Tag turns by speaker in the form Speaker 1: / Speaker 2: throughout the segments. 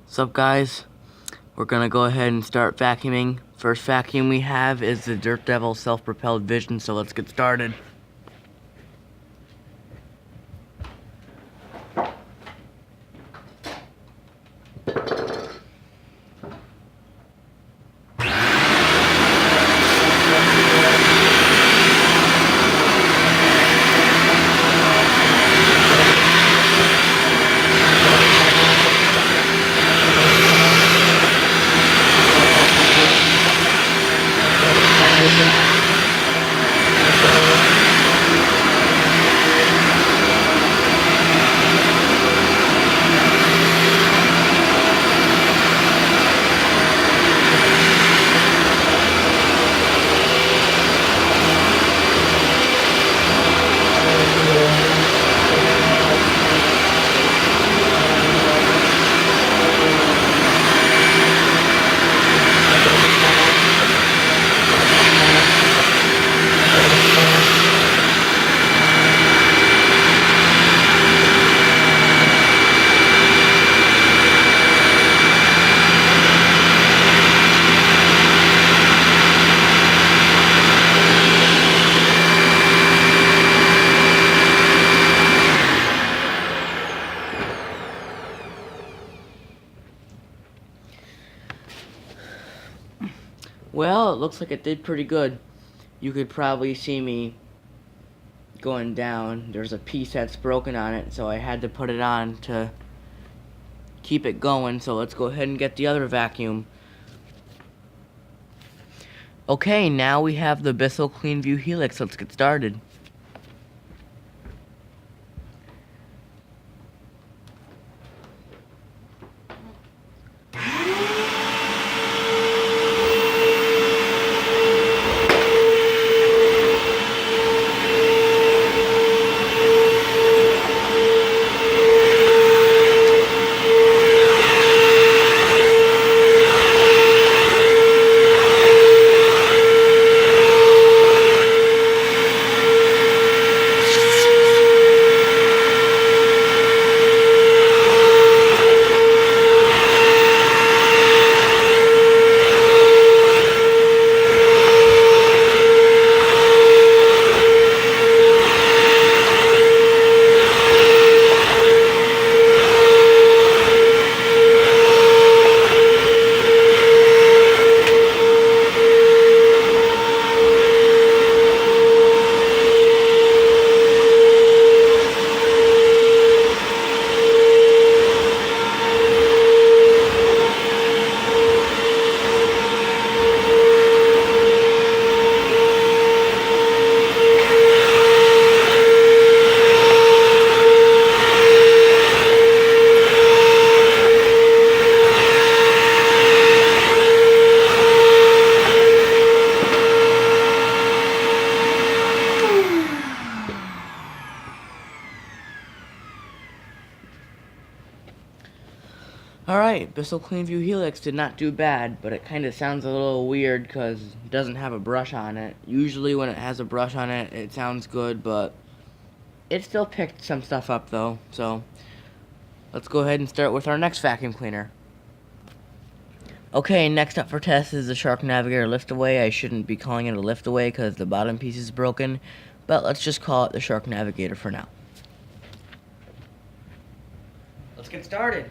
Speaker 1: What's up, guys? We're gonna go ahead and start vacuuming. First vacuum we have is the Dirt Devil self-propelled Vision, so let's get started. Well, it looks like it did pretty good. You could probably see me going down. There's a piece that's broken on it, so I had to put it on to keep it going. So let's go ahead and get the other vacuum. Okay, now we have the Bissell CleanView Helix. Let's get started. Alright, Bissell CleanView Helix did not do bad, but it kind of sounds a little weird because it doesn't have a brush on it. Usually when it has a brush on it, it sounds good, but it still picked some stuff up though. So let's go ahead and start with our next vacuum cleaner. Okay, next up for test is the Shark Navigator Liftaway. I shouldn't be calling it a liftaway because the bottom piece is broken, but let's just call it the Shark Navigator for now. Let's get started.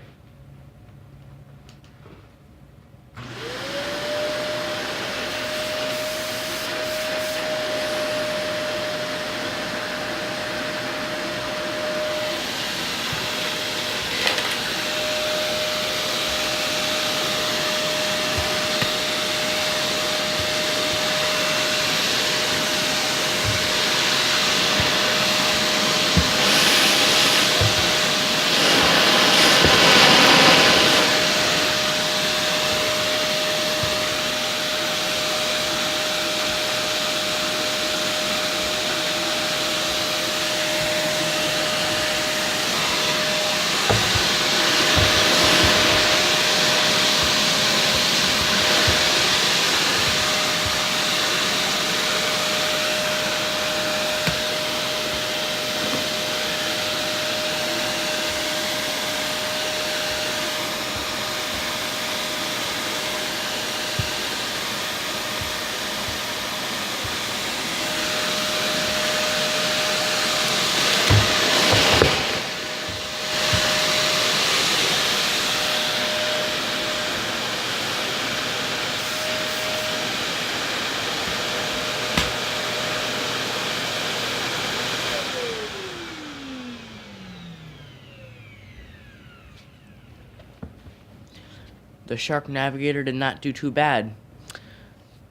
Speaker 1: the Shark Navigator did not do too bad.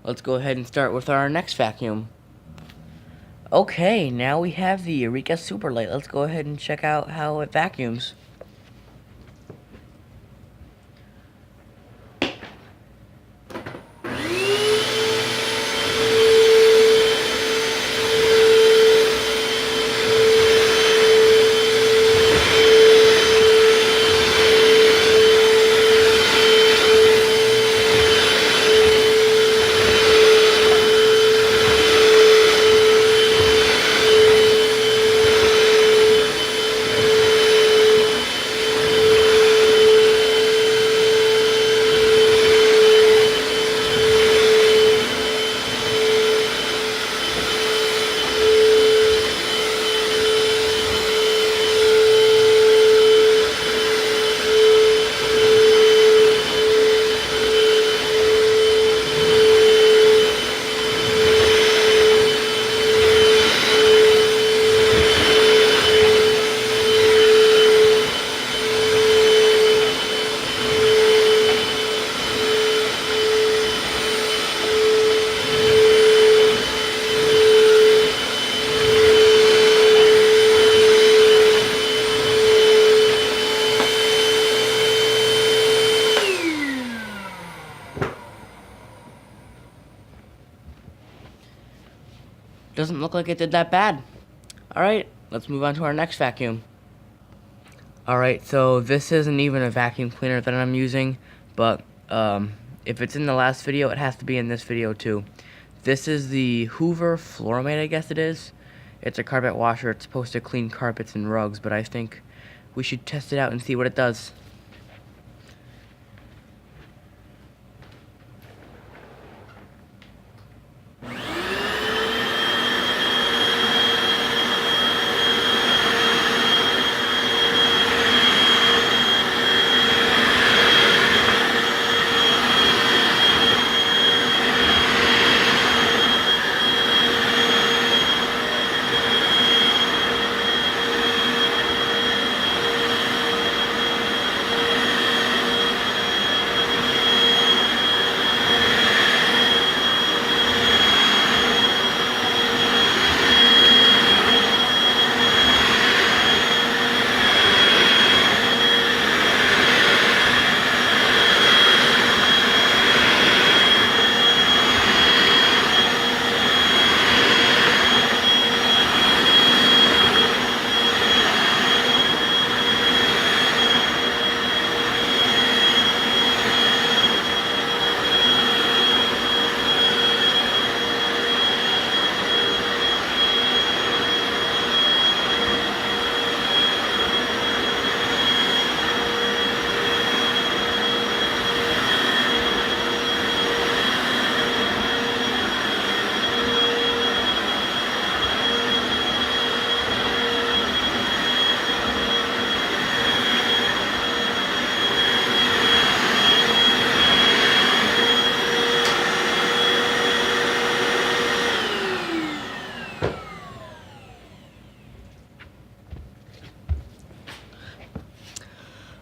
Speaker 1: Let's go ahead and start with our next vacuum. Okay, now we have the Eureka Superlight. Let's go ahead and check out how it vacuums. Doesn't look like it did that bad. Alright, let's move on to our next vacuum. Alright, so this isn't even a vacuum cleaner that I'm using, but if it's in the last video, it has to be in this video too. This is the Hoover Floramate, I guess it is. It's a carpet washer. It's supposed to clean carpets and rugs, but I think we should test it out and see what it does.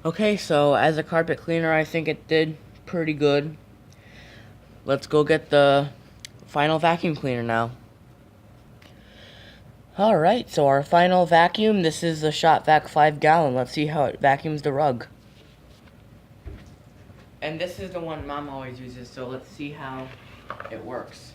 Speaker 1: Okay, so as a carpet cleaner, I think it did pretty good. Let's go get the final vacuum cleaner now. Alright, so our final vacuum, this is the ShopVac 5-gallon. Let's see how it vacuums the rug. And this is the one Mom always uses, so let's see how it works.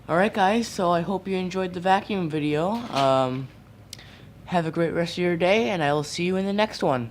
Speaker 1: Alright guys, so I hope you enjoyed the vacuum video. Have a great rest of your day, and I will see you in the next one.